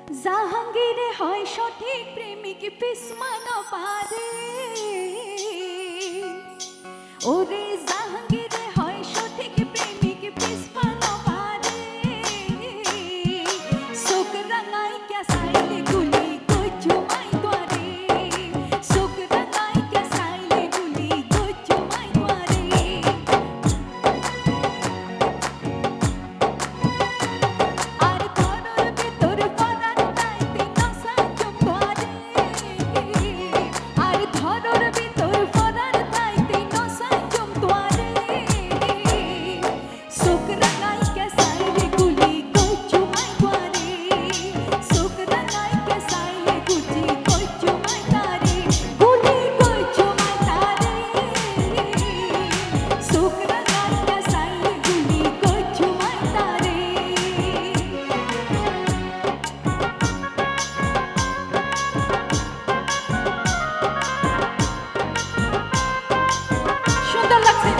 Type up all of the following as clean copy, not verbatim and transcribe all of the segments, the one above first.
জাহাঙ্গীরে হয় সঠিক প্রেমিক পিসমানো পারে ওরে জাহাঙ্গীরে হয় সঠিক প্রেমিক পিসমানো পারে চোখ রাঙাই কে সাইলে গুলি কই চুমাই তোরে চোখ রাঙাই কে সাইলে গুলি কই চুমাই তোরে আর ঘরের ভিতর পরার তাইতে নসা জম্বারে আর ঘরের ভিতর পরার তাইতে নসা জম্বারে চোখ রাঙাই কে সাইলে গুলি কই চুমাই তোরে চোখ রাঙাই কে সাইলে গুলি কই চুমাই তারে গুলি কই চুমাই তারে চোখ রাঙাই কে সাইলে গুলি কই চুমাই তারে সুন্দর লাগছে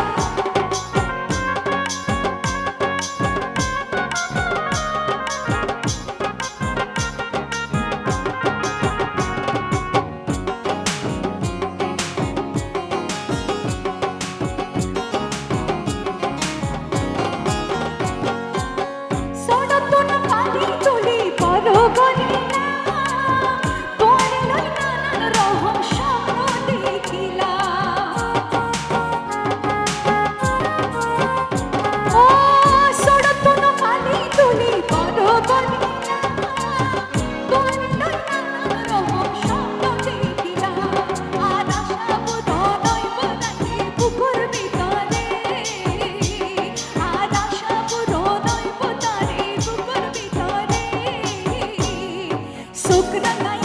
সড়ক না পালি তুলি বড় গলি না তোরে লই নানান রহম স্বপ্ন দেখিলাম ও সড়ক না পালি তুলি বড় গলি না তোরে লই নানান রহম স্বপ্ন দেখিলাম আর আশা বোধ নইব নাকি বুকুর ভিতরে আর আশা বোধ নইব তারে বুকুর ভিতরে চোখ রাঙাই